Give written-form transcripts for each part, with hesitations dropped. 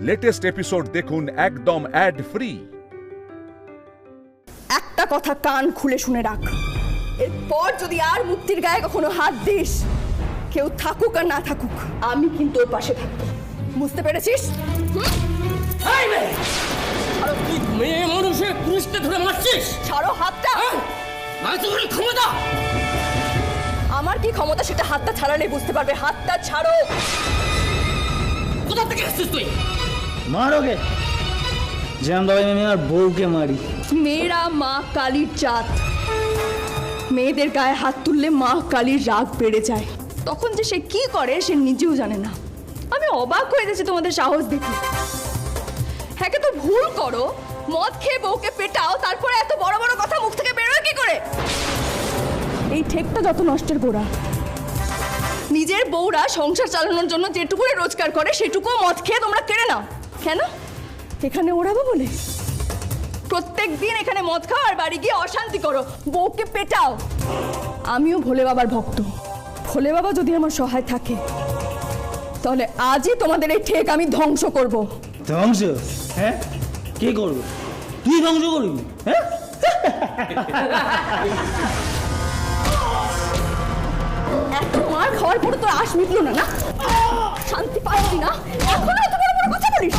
Latest episode দেখুন একদম add free. একটা কথা কান খুলে শুনে রাখ, এরপর যদি আর মুক্তির গায়ে কখনো হাত দিস, কেউ থাকুক আর না থাকুক, আমি কিন্তু ওর পাশে থাকবো। বুঝতে পেরেছিস? তুই মেয়ে মানুষের পুরুষকে ধরে মারছিস? ছাড়ো হাতটা। ক্ষমতা আমার কি ক্ষমতা সেটা হাতটা ছাড়ালে বুঝতে পারবে। হাতটা ছাড়ো। কোথা থেকে আসছিস তুই? মারোগে যেমন ভাবে আমি আমার বউকে মারি। মেয়েরা মা কালীর জাত, মেয়েদের গায়ে হাত তুললে মা কালীর রাগ বেড়ে যায়। তখন যে সে কি করে সে নিজেও জানে না। আমি অবাক হয়ে গেছি তোমাদের সাহস দেখে। হ্যাঁ তো ভুল করো, মদ খেয়ে বউকে পেটাও, তারপরে এত বড় বড় কথা মুখ থেকে বেরোয় কি করে? এই ঠেকটা যত নষ্টের গোড়া। নিজের বউরা সংসার চালানোর জন্য যেটুকু রোজগার করে সেটুকুও মদ খেয়ে তোমরা কেড়ে নাও। কেন? এখানে ওড়াবো বলে? প্রত্যেক দিন এখানে মদ খাও আর বাড়ি গিয়ে অশান্তি করো, বউকে পেটাও। আমিও ভোলে বাবার ভক্ত। ভোলে বাবা যদি আমার সহায় থাকে তাহলে আজই তোমাদের এই ঠেক আমি ধ্বংস করব। ধ্বংস? হ্যাঁ, কে করবে? তুই ধ্বংস করবি? হ্যাঁ, এত মার খাওয়ার পরে তোর আশ মিটলো না? না শান্তি পাচ্ছি না, এখন এত বড় বড় কথা বলিস?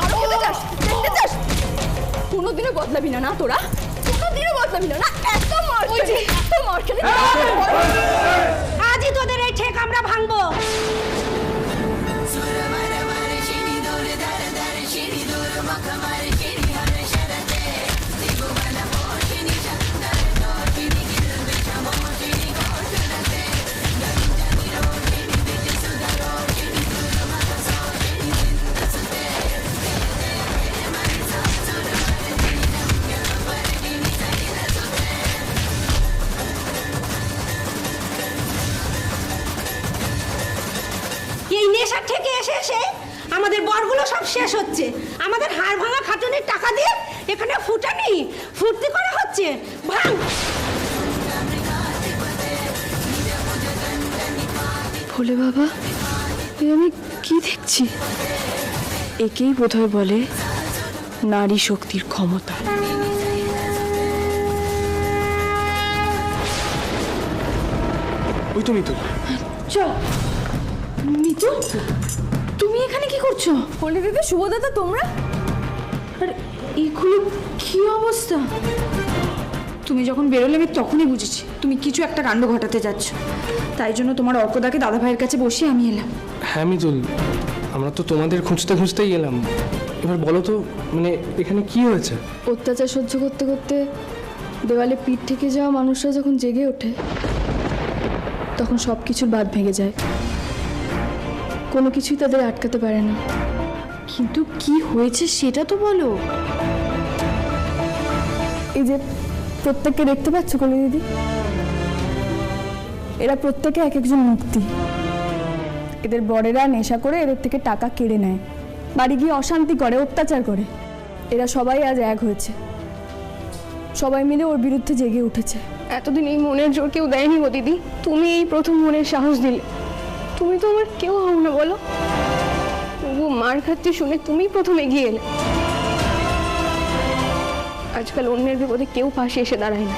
আরো খেতে চাস? দেখতে চাস? কোনোদিনও বদলাবি না, না তোরা কোনোদিনও বদলাবি না। না এত মার খেলি, এত মার খেলি, আজই তোদের এই ঠেক আমরা ভাঙবো। এই নেশার থেকে এসে এসে আমাদের বরগুলো সব শেষ হচ্ছে। আমাদের হাড় ভাঙা খাটুনির টাকা দিয়ে এখানে ফুটানি ফুর্তি করা হচ্ছে। ভাঙ। ভোলে বাবা, আমি কি দেখছি? একেই বোধহয় বলে নারী শক্তির ক্ষমতা। ওই তো মিতুল। চল মিতুল, তুমি এখানে কি করছো? বলি দিদি, শুভ দাদা, তোমরা? আর এগুলো কি অবস্থা? তুমি যখন বেরোলে আমি তখনই বুঝেছি তুমি কিছু একটা কাণ্ড ঘটাতে যাচ্ছ। তাই জন্য তোমার অর্কদাকে দাদা ভাইয়ের কাছে বসিয়ে আমি এলাম। হ্যাঁ মিতুল, আমরা তো তোমাদের খুঁজতে খুঁজতেই এলাম। এবার বলো তো, মানে এখানে কি হয়েছে? অত্যাচার সহ্য করতে করতে দেওয়ালে পিঠ থেকে যাওয়া মানুষরা যখন জেগে ওঠে তখন সব কিছুর বাঁধ ভেঙে যায়। কোনো কিছুই তাদের আটকাতে পারে না। কিন্তু কি হয়েছে সেটা তো বলো। এই যে প্রত্যেককে দেখতে পাচ্ছ কলি দিদি, এরা প্রত্যেকে এক একজন মুক্তি। এদের বড়েরা নেশা করে এদের থেকে টাকা কেড়ে নেয়, বাড়ি গিয়ে অশান্তি করে, অত্যাচার করে। এরা সবাই আজ এক হয়েছে, সবাই মিলে ওর বিরুদ্ধে জেগে উঠেছে। এতদিন এই মনের জোর কেউ দেয়নি গো দিদি, তুমি এই প্রথম মনের সাহস দিলে। তুমি তো আমার কেউ হও না বলো, তবু মার খাচ্ছে শুনে তুমি প্রথম এগিয়ে এলে। আজকাল অন্যের বিপদে কেউ পাশে এসে দাঁড়ায় না,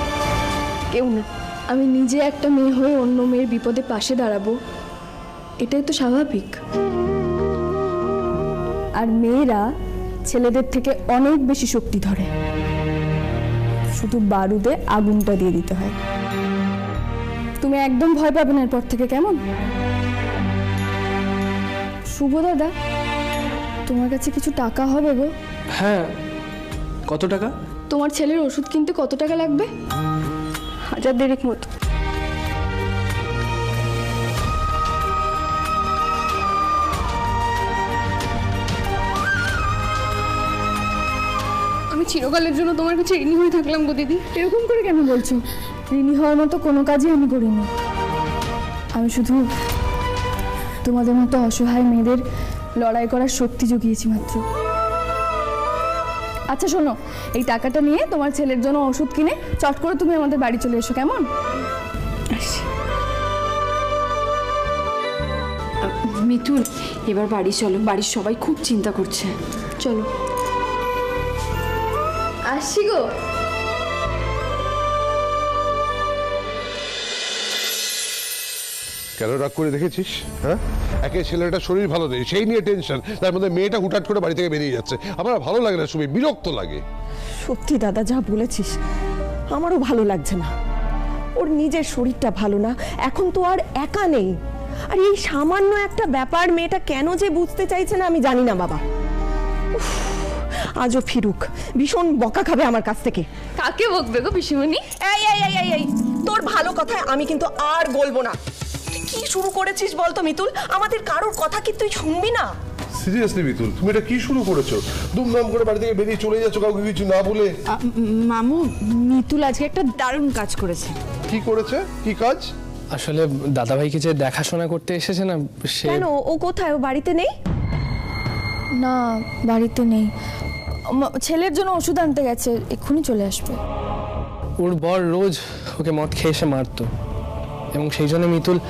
কেউ না। আমি নিজে একটা মেয়ে হয়ে অন্য মেয়ের বিপদে পাশে দাঁড়াবো, এটাই তো স্বাভাবিক। আর মেয়েরা ছেলেদের থেকে অনেক বেশি শক্তি ধরে, শুধু বারুদে আগুনটা দিয়ে দিতে হয়। তুমি একদম ভয় পাবে না এরপর থেকে, কেমন? শুভ দাদা, তোমার কাছে কিছু টাকা হবে গো? হ্যাঁ, কত টাকা? তোমার ছেলের ওষুধ কিনতে কত টাকা লাগবে? 1000 মতো। আমি চিরকালের জন্য তোমার কাছে ঋণী হয়ে থাকলাম গো দিদি। এরকম করে কেন বলছো? ঋণী হওয়ার মতো কোনো কাজই আমি করিনি। আমি শুধু তোমাদের মতো অসহায় মেয়েদের লড়াই করার শক্তি জুগিয়েছি মাত্র। আচ্ছা শোনো, এই টাকাটা নিয়ে তোমার ছেলের জন্য ওষুধ কিনে চট করে তুমি আমাদের বাড়ি চলে এসো, কেমন? মিতুল, এবার বাড়ি চলো, বাড়ির সবাই খুব চিন্তা করছে। চলো। আসছি গো। কেন রাগ করে দেখেছিস? হ্যাঁ, একে ছেলেটা শরীর ভালো নেই সেই নিয়ে টেনশন, তার মধ্যে মেয়েটা হুটহাট করে বাড়ি থেকে বেরিয়ে যাচ্ছে। আমার ভালো লাগে না সুমি, বিরক্ত লাগে। সত্যি দাদা যা বলেছিস আমারও ভালো লাগছে না। ওর নিজের শরীরটা ভালো না, এখন তো আর একা নেই। আর এই সামান্য একটা ব্যাপার মেয়েটা কেন যে বুঝতে চাইছে না আমি জানি না বাবা। উফ, আজও ফিরুক, ভীষণ বকা খাবে আমার কাছ থেকে। কাকে বকবে গো পিসিমণি? এই এই এই এই এই তোর ভালো কথায় আমি কিন্তু আর বলবো না। তুই কি শুরু করেছিস বলতো মিতুল? আমাদের কারোর কথা কি তুই শুনবি না? সিরিয়াসলি মিতুল, তুমি এটা কি শুরু করেছো? দুমদাম করে বাড়ি থেকে বেরিয়ে চলে যাচ্ছ কাউকে কিছু না বলে। মামু, মিতুল আজকে একটা দারুণ কাজ করেছে। কি করেছে? কি কাজ? আসলে দাদাভাইকে যে দেখাশোনা করতে এসেছে না, সে কেন ও কোথায়? ও বাড়িতে নেই? না, বাড়িতে নেই। ছেলের জন্য ওষুধ আনতে গেছে, এক্ষুনি চলে আসবে। ওর বর রোজ ওকে মদ খেয়ে এসে মারতো, এবং সেই জন্য মিতুল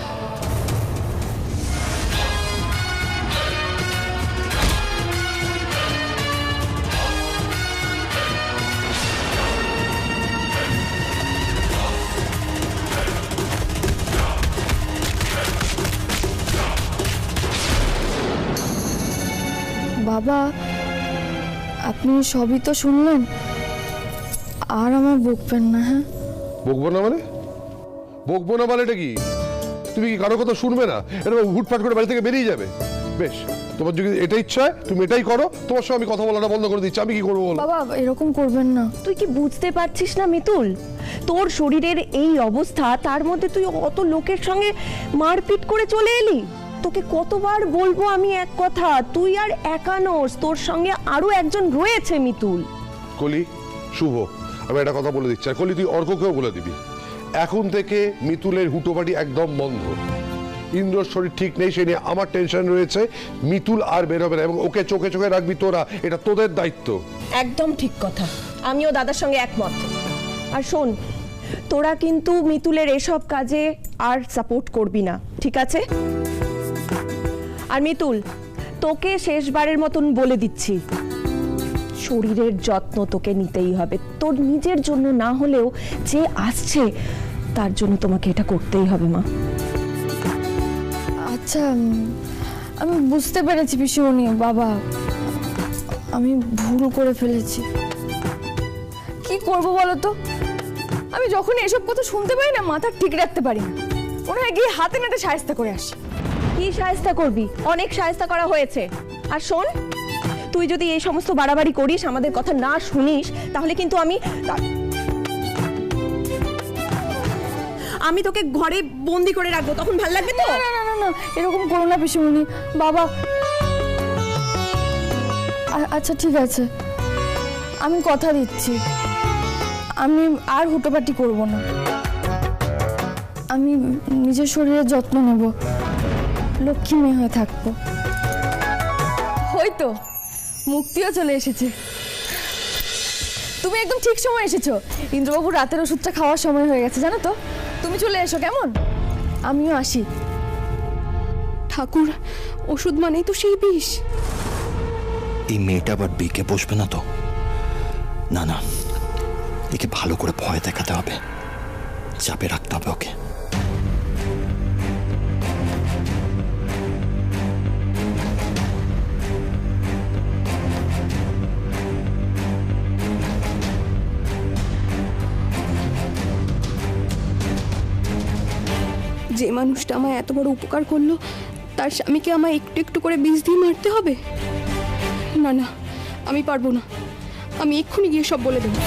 বাবা, আপনি সবই তো শুনলেন, আর আমার বকবেন না। হ্যাঁ, বকবো না মানে? বকবো না মানে এটা কি? তুমি কি কারো কথা শুনবে না? এরকম হুটফাট করে বাড়ি থেকে বেরিয়ে যাবে? বেশ, তোমার যদি এটা ইচ্ছা হয় তুমি এটাই করো। তোমার সঙ্গে আমি কথা বলাটা বন্ধ করে দিচ্ছি। আমি কি করবো বলো? বাবা এরকম করবেন না। তুই কি বুঝতে পারছিস না মিতুল? তোর শরীরের এই অবস্থা, তার মধ্যে তুই অত লোকের সঙ্গে মারপিট করে চলে এলি। তোকে কতবার বলবো আমি এক কথা, তুই আর একা নোস, তোর সঙ্গে আরো একজন রয়েছে মিতুল। কলি, শুভ, আমি একটা কথা বলে দিচ্ছি। আর কলি, তুই অর্ককেও বলে দিবি, এখন থেকে মিতুলের হুটোপাটি একদম বন্ধ। ইন্দ্রর শরীর ঠিক নেই, সে নিয়ে আমার টেনশন রয়েছে। মিতুল আর বেরোবে না, এবং ওকে চোখে চোখে রাখবি তোরা, এটা তোদের দায়িত্ব। একদম ঠিক কথা, আমিও দাদার সঙ্গে একমত। আর শোন, তোরা কিন্তু মিতুলের এসব কাজে আর সাপোর্ট করবি না, ঠিক আছে? আর মিতুল, তোকে শেষবারের মতন বলে দিচ্ছি, শরীরের যত্ন তোকে নিতেই হবে। তোর নিজের জন্য না হলেও যে আসছে তার জন্য তোমাকে এটা করতেই হবে মা। আচ্ছা, আমি বুঝতে পেরেছি পিসিমণি। বাবা, আমি ভুল করে ফেলেছি। কি করব বলো তো? আমি যখন এসব কথা শুনতে পাই না, মাথা ঠিক রাখতে পারি না। মনে হয় গিয়ে হাতে নাতে সায়স্তা করে আসি। কি সায়স্তা করবি? অনেক সায়স্তা করা হয়েছে। আর শোন, তুই যদি এই সমস্ত বাড়াবাড়ি করিস, আমাদের কথা না শুনিস, তাহলে কিন্তু আমি তোকে ঘরে বন্দি করে রাখবো, তখন ভাল লাগবে তো? না না না না, এরকম করো না পিসিমণি। বাবা, আচ্ছা ঠিক আছে, আমি কথা দিচ্ছি, আমি আর হুটোপাটি করব না। আমি নিজের শরীরের যত্ন নেব, লক্ষ্মী মেয়ে হয়ে থাকবো। হয়তো মুক্তিও চলে এসেছে। তুমি একদম ঠিক সময় এসেছো। ইন্দ্রবাবু রাতের ওষুধটা খাওয়ার সময় হয়ে গেছে, জানো তো? তুমি চলে এসো কেমন? আমিও আসি। ঠাকুর, ওষুধ মানেই তো সেই বিষ। এই মেয়েটা আবার বেঁকে বসবে না তো? না না, একে ভালো করে ভয় দেখাতে হবে, চাপে রাখতে হবে ওকে। যে মানুষটা আমায় এত বড় উপকার করলো, তার স্বামীকে আমায় একটু একটু করে বিষ দিয়ে মারতে হবে? না না, আমি পারবো না। আমি এক্ষুনি গিয়ে সব বলে দেবো।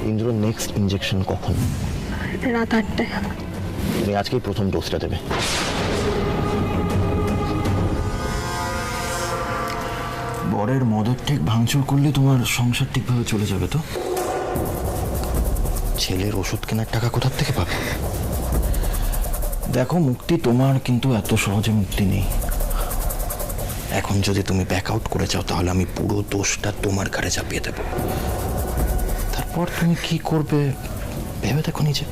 ইন্দ্র, নেক্সট ইনজেকশন কখন? রাত 8টায়। তুমি আজকেই প্রথম ডোজটা দেবে। বরের মদত ঠিক ভাঙচুর করলে তোমার সংসার ঠিকভাবে চলে যাবে তো? ছেলের ওষুধ কেনার টাকা কোথার থেকে পাবে? দেখো, মুক্তি তোমার কিন্তু এত সহজে মুক্তি নেই। এখন যদি তুমি ব্যাক আউট করে যাও তাহলে আমি পুরো দোষটা তোমার ঘাড়ে চাপিয়ে দেব। তারপর তুমি কি করবে ভেবে দেখো নিজে।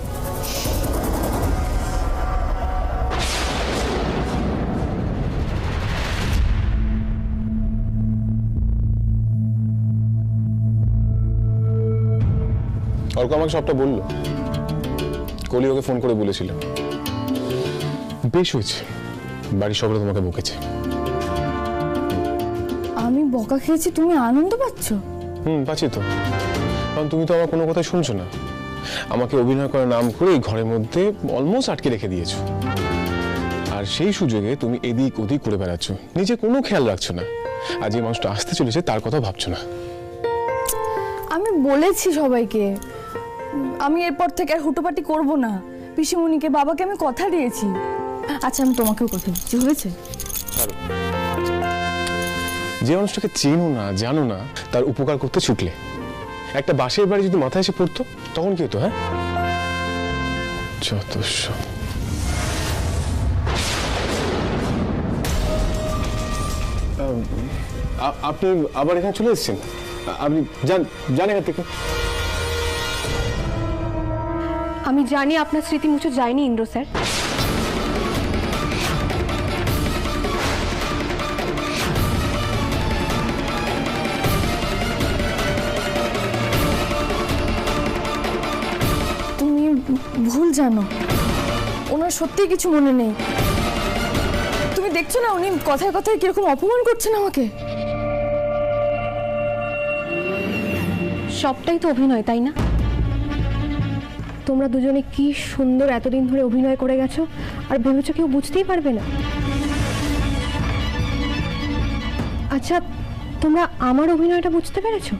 অর্ক আমাকে সবটা বললো, কলি ওকে ফোন করে বলেছিল। বেশ হয়েছে, বাড়ির সকলে তোমাকে বকেছে। আমি বকা খেয়েছি, তুমি আনন্দ পাচ্ছ? পাচ্ছি তো, কারণ তুমি তো আমার কোনো কথা শুনছো না। আমাকে অভিনয় করার নাম করে এই ঘরের মধ্যে অলমোস্ট আটকে রেখে দিয়েছো, আর সেই সুযোগে তুমি এদিক ওদিক করে বেড়াচ্ছ, নিজে কোনো খেয়াল রাখছো না। আর যে মানুষটা আসতে চলেছে তার কথা ভাবছো না। আমি বলেছি সবাইকে আমি এরপর থেকে আর হুটোপাটি করব না। পিসিমণিকে, বাবাকে আমি কথা দিয়েছি। আচ্ছা, আমি তোমাকেও কথা দিচ্ছি, হয়েছে? যে মানুষটাকে চেনো না, জানো না, তার উপকার করতে ছুটলে, একটা বাসের বাড়ি যদি মাথায় এসে পড়তো তখন কি হতো? হ্যাঁ, যত সব। আপনি আবার এখানে চলে এসেছেন? আপনি যান এখান থেকে। আমি জানি আপনার স্মৃতি মুছে যায়নি ইন্দ্র স্যার। তুমি ভুল জানো, ওনার সত্যিই কিছু মনে নেই। তুমি দেখছো না উনি কথায় কথায় কিরকম অপমান করছেন আমাকে। সবটাই তো অভিনয়, তাই না? তোমরা দুজনে কি সুন্দর এতদিন ধরে অভিনয় করে গেছো, আর ভেবেছো কেউ বুঝতেই পারবে না। আচ্ছা, তোমরা আমার অভিনয়টা বুঝতে পেরেছো?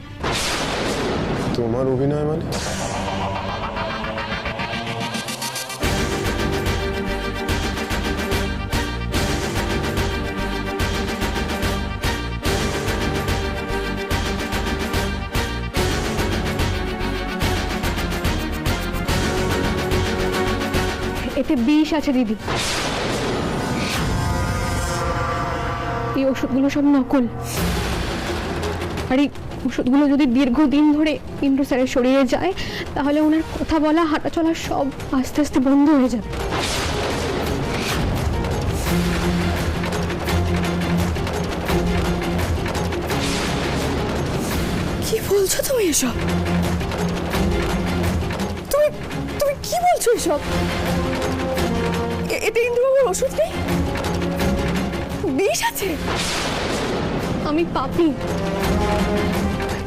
তোমার অভিনয় মানে? এতে বিষ আছে দিদি। এই ওষুধগুলো সব নকল, আর এই ওষুধগুলো যদি দীর্ঘদিন ধরে ইন্দ্র স্যারের শরীরে যায় তাহলে ওনার কথা বলা, হাঁটা চলা সব আস্তে আস্তে বন্ধ হয়ে যাবে। কি বলছো তুমি এসব? তুমি তুমি কি বলছো এসব? এতে ইন্দ্রবাবুর ওষুধ নেই, বিষ আছে। আমি পাপী,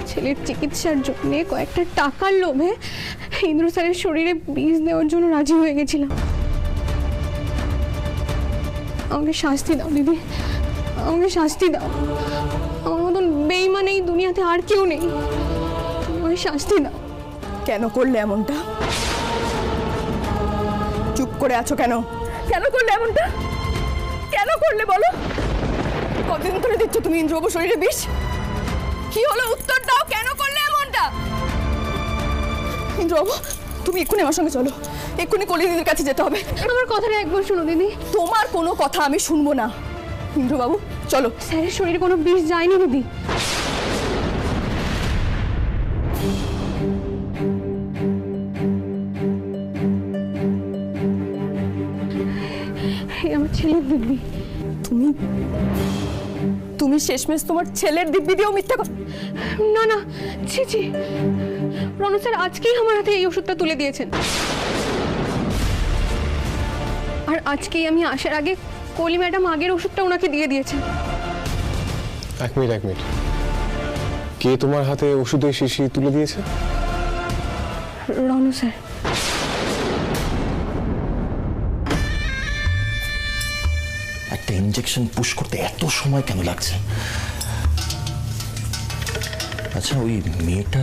ছেলের চিকিৎসার জন্য কয়েকটা টাকার লোভে ইন্দ্র স্যারের শরীরে বিষ দেওয়ার জন্য রাজি হয়ে গেছিলাম। আমাকে শাস্তি দাও দিদি, আমাকে শাস্তি দাও। আমার মতন বেঈমান এই দুনিয়াতে আর কেউ নেই, আমাকে শাস্তি দাও। কেন করলে এমনটা? চুপ করে আছো কেন? কেন করলে এমনটা? কেন করলে বলো? কতদিন ধরে দিচ্ছ তুমি ইন্দ্রবাবু শরীরে বিষ? কি হলো উত্তর দাও, কেন করলে এমনটা? ইন্দ্রবাবু, তুমি এক্ষুনি আমার সঙ্গে চলো, এক্ষুনি কলি দিদির কাছে যেতে হবে। আমার কথাটা একবার শোনো দিদি। তোমার কোনো কথা আমি শুনবো না। ইন্দ্রবাবু চলো। স্যারের শরীরে কোনো বিষ যায়নি দিদি। আমার ছেলের দিব্যি। তুমি শেষমেশ তোমার ছেলের দিব্যি দিয়েও মিথ্যা কথা? না না, ছি ছি, রণু স্যার আজকেই আমার হাতে এই ওষুধটা তুলে দিয়েছেন, আর আজকেই আমি আসার আগে কলি ম্যাডাম আগের ওষুধটা ওনাকে দিয়ে দিয়েছেন। এক মিনিট, কে তোমার হাতে ওষুধের শিশি তুলে দিয়েছে? রণু স্যার। একটা ইনজেকশন পুশ করতে এত সময় কেন লাগছে? আচ্ছা, ওই মেয়েটা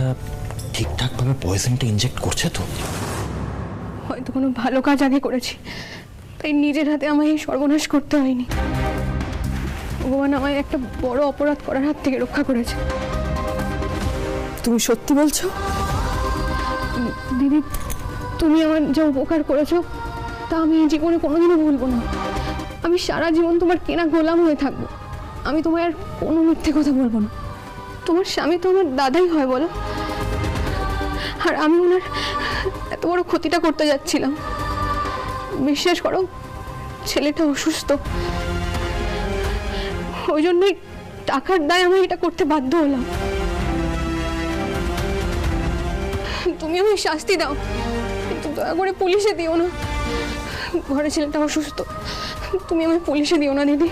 ঠিকঠাকভাবে পয়জনটা ইনজেক্ট করছে তো? হয়তো কোনো ভালো কাজ আগে করেছি, তাই নিজের হাতে আমায় এই সর্বনাশ করতে হয়নি। ভগবান আমায় একটা বড় অপরাধ করার হাত থেকে রক্ষা করেছে। তুমি সত্যি বলছো? দিদি, তুমি আমার যা উপকার করেছো তা আমি এই জীবনে কোনোদিনও ভুলবো না। আমি সারা জীবন তোমার কেনা গোলাম হয়ে থাকবো। আমি তোমায় আর কোনো মিথ্যে কথা বলবো না। তোমার স্বামী তো আমার দাদাই হয় বলো, আর আমি ওনার এত বড় ক্ষতিটা করতে যাচ্ছিলাম। বিশ্বাস করো, ছেলেটা অসুস্থ, ওই জন্যই টাকার দায় আমি এটা করতে বাধ্য হলাম। তুমি আমায় শাস্তি দাও, কিন্তু দয়া করে পুলিশে দিও না। ঘরে ছেলেটা অসুস্থ, তুমি আমায় পুলিশে দিও না দিদি।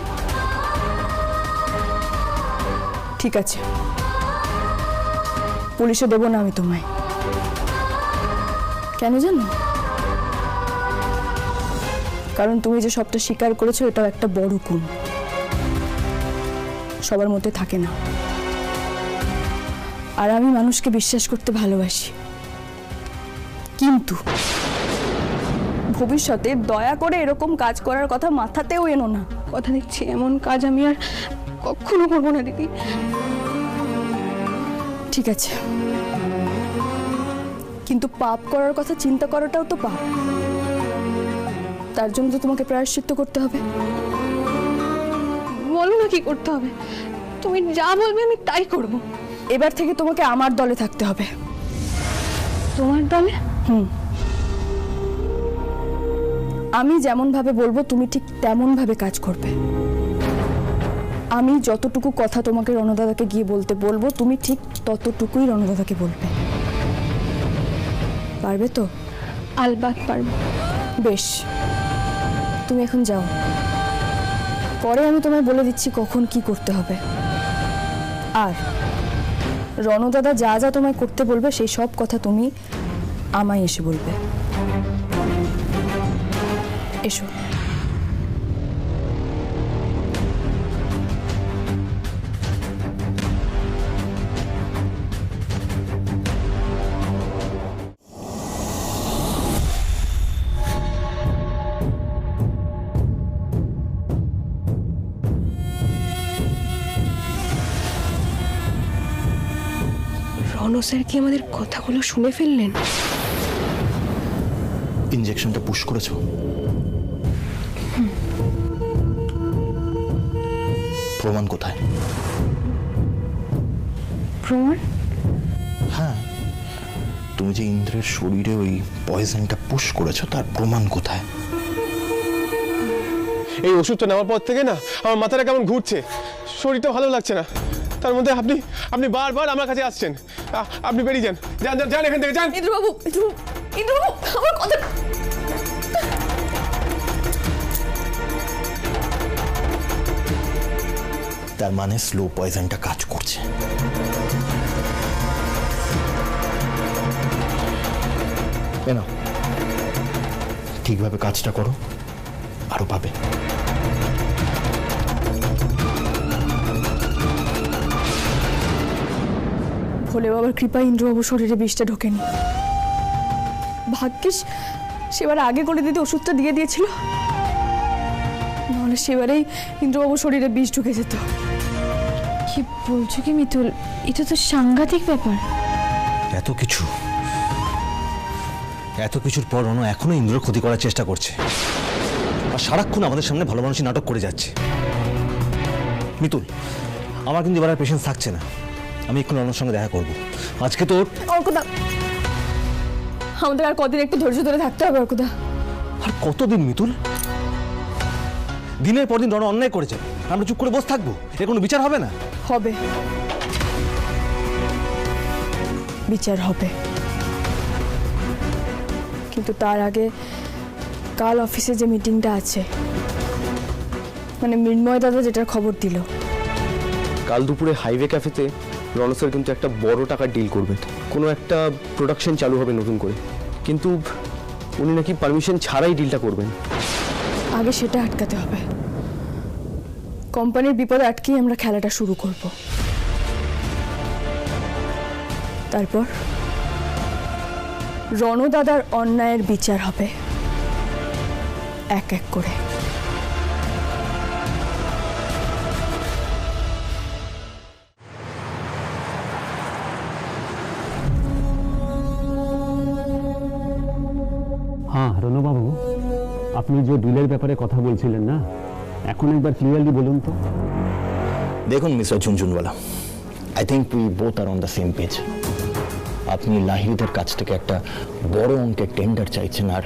ঠিক আছে, পুলিশে দেবো না আমি তোমায়। কেন জানো? কারণ তুমি যে সবটা স্বীকার করেছো এটাও একটা বড় গুণ, সবার মধ্যে থাকে না। আর আমি মানুষকে বিশ্বাস করতে ভালোবাসি, কিন্তু ভবিষ্যতে দয়া করে এরকম কাজ করার কথা মাথাতেও এনো না। কথা দিচ্ছি, এমন কাজ আমি আর কখনো করবো না দিদি। ঠিক আছে, কিন্তু পাপ করার কথা চিন্তা করাটাও তো পাপ। তার জন্য তো তোমাকে প্রায়শ্চিত্ত করতে হবে। বলো না কি করতে হবে, তুমি যা বলবে আমি তাই করব। এবার থেকে তোমাকে আমার দলে থাকতে হবে। তোমার দলে? আমি যেমন ভাবে বলবো তুমি ঠিক তেমন ভাবে কাজ করবে। আমি যতটুকু কথা তোমাকে রণদাদাকে গিয়ে বলতে বলবো তুমি ঠিক ততটুকুই রণদাদাকে বলবে। পারবে তো? আলবাত পারবো। বেশ, তুমি এখন যাও, পরে আমি তোমায় বলে দিচ্ছি কখন কি করতে হবে। আর রণদাদা যা যা তোমায় করতে বলবে সেই সব কথা তুমি আমায় এসে বলবে। এসো। রণ স্যার কি আমাদের কথাগুলো শুনে ফেললেন? ইনজেকশনটা পুশ করেছো? প্রমাণ কোথায়? প্রমাণ? হ্যাঁ, তুমি যে ইন্দ্রের শরীরে ওই পয়জনটা পুশ করেছো তার প্রমাণ কোথায়? এই ওষুধটা নেওয়ার পর থেকে না আমার মাথাটা কেমন ঘুরছে, শরীরটা ভালো লাগছে না। তার মধ্যে আপনি বারবার আমার কাছে আসছেন। আপনি বেরিয়ে যান, যান যান যান এখান থেকে যান। ইন্দ্রবাবু, ইন্দ্রবাবু, আমার কথা। তার মানে স্লো পয়জনটা কাজ করছে। কেন ঠিকভাবে কাজটা করো, আরো পাবে। ভোলে বাবার কৃপায় ইন্দ্রবাবু শরীরে বিষটা ঢোকেনি। ভাগ্যিস সেবার আগে করে দিতে ওষুধটা দিয়ে দিয়েছিল, নাহলে সেবারেই ইন্দ্রবাবু শরীরে বিষ ঢুকে যেত। কি বলছো কি মিতুল, এটা তো সাংঘাতিক ব্যাপার। এত কিছুর পর রণ এখনো ইন্দ্রের ক্ষতি করার চেষ্টা করছে, আর সারাক্ষণ আমাদের সামনে ভালো মানুষই নাটক করে যাচ্ছে। মিতুল, আমার কিন্তু এবার আর পেশেন্স থাকছে না। আমি একটু রণর সঙ্গে দেখা করবো আজকে। তো অর্কদা, আমাদের আর কদিন একটু ধৈর্য ধরে থাকতে হবে অর্কদা। আর কতদিন মিতুল? দিনের পর দিন রণ অন্যায় করেছে, আমরা চুপ করে বসে থাকবো? এর কোনো বিচার হবে না? হবে, বিচার হবে, কিন্তু তার আগে কাল অফিসে যে মিটিংটা আছে, মানে মৃন্ময় দাদা যেটার খবর দিল, কাল দুপুরে হাইওয়ে ক্যাফেতে রণ স্যার কিন্তু একটা বড় টাকার ডিল করবেন। কোনো একটা প্রোডাকশন চালু হবে নতুন করে, কিন্তু উনি নাকি পারমিশন ছাড়াই ডিলটা করবেন। আগে সেটা আটকাতে হবে। কোম্পানির বিপদ আটকেই আমরা খেলাটা শুরু করব। তারপর রণদাদার অন্যায়ের বিচার হবে এক এক করে। হ্যাঁ রণবাবু, আপনি যে ডিলের ব্যাপারে কথা বলছিলেন না, এখন একবার ক্লিয়ারলি বলুন তো। দেখুন mister Jhunjhunwala, I think we both are on the same page. আপনি লাহিড়িদের কাছ থেকে একটা বড় অঙ্কের টেন্ডার চাইছেন, আর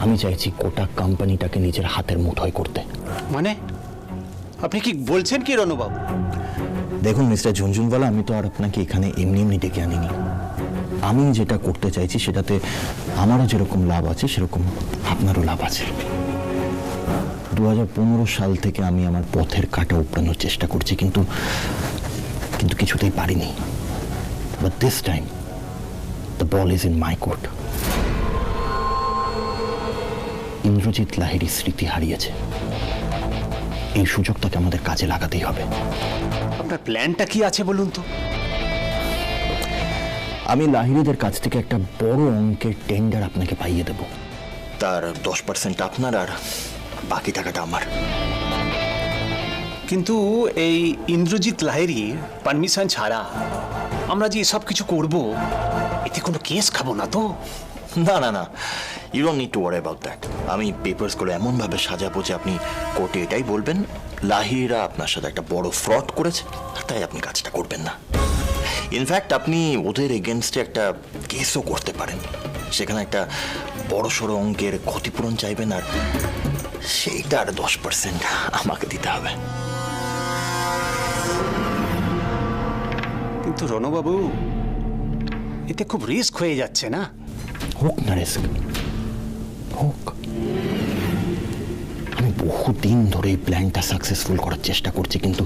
আমি চাইছি গোটা কোম্পানিটাকে নিজের হাতের মুঠোয় করতে। মানে আপনি কি বলছেন কি রণবাবু? দেখুন মিস্টার ঝুনঝুনওয়ালা, আমি তো আর আপনাকে এখানে এমনি এমনি ডেকে আনিনি। আমি যেটা করতে চাইছি সেটাতে আমারও যেরকম লাভ আছে সেরকম আপনারও লাভ আছে। 2015 সাল থেকে আমি আমার পথের কাঁটা উপড়ানোর চেষ্টা করছি, কিন্তু কিছুতেই পারিনি। But this time the ball is in my court. Indrajit Lahiri স্মৃতি হারিয়েছে, এই সুযোগটাকে আমাদের কাজে লাগাতেই হবে। আপনার প্ল্যানটা কি আছে বলুন তো? আমি লাহিড়ীদের কাছ থেকে একটা বড় অঙ্কের টেন্ডার আপনাকে পাইয়ে দেব, তার 10% আপনার আর বাকি টাকাটা আমার। কিন্তু এই ইন্দ্রজিৎ লাহিড়ী পারমিশন ছাড়া আমরা যে সব কিছু করব, এতে কোনো কেস খাবো না তো? না না না, you don't need to worry about that. আমি পেপারসগুলো এমনভাবে সাজাবো যে আপনি কোর্টে এটাই বলবেন লাহিড়ীরা আপনার সাথে একটা বড় ফ্রড করেছে, আর তাই আপনি কাজটা করবেন না। ইনফ্যাক্ট আপনি ওদের এগেনস্টে একটা কেসও করতে পারেন, সেখানে একটা বড় সড়ো অঙ্কের ক্ষতিপূরণ চাইবেন, আর সেইটার 10% আমাকে দিতে হবে। কিন্তু রণবাবু, এতে খুব রিস্ক হয়ে যাচ্ছে না? হোক না রিস্ক, হোক। আমি বহুদিন ধরে এই প্ল্যানটা সাকসেসফুল করার চেষ্টা করছি, কিন্তু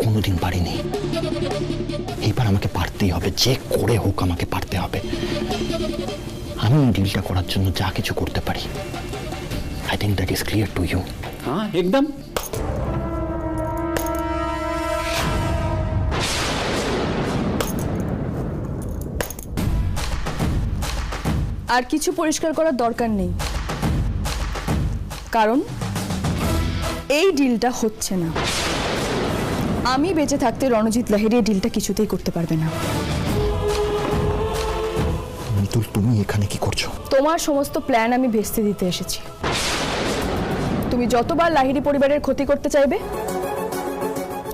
কোনোদিন পারিনি। এইবার আমাকে পারতেই হবে, যে করে হোক আমাকে পারতে হবে। আমি এই ডিলটা করার জন্য যা কিছু করতে পারি। I think that is clear to you. হ্যাঁ, একদম। আর কিছু পরিষ্কার করার দরকার নেই, কারণ এই ডিলটা হচ্ছে না। আমি বেঁচে থাকতে রণজিৎ লাহিড়ী এই ডিলটা কিছুতেই করতে পারবে না। মিতুল, তুমি এখানে কি করছো? তোমার সমস্ত প্ল্যান আমি ভেস্তে দিতে এসেছি। তুমি যতবার লাহিড়ী পরিবারের ক্ষতি করতে চাইবে,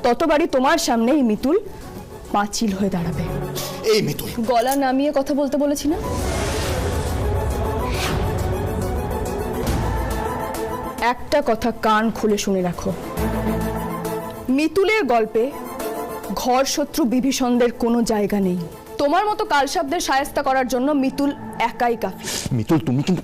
ততবারই তোমার সামনে এই মিতুল পাঁচিল হয়ে দাঁড়াবে। এই মিতুল, গলা নামিয়ে কথা বলতে বলেছি না? একটা কথা কান খুলে শুনে রাখো, মিতুলের গল্পে ঘর শত্রু বিভীষণদের কোনো জায়গা নেই। তোমার মতো কালসাপদের শায়েস্তা করার জন্য মিতুল একাই কাফি। মিতুল, তুমি কিন্তু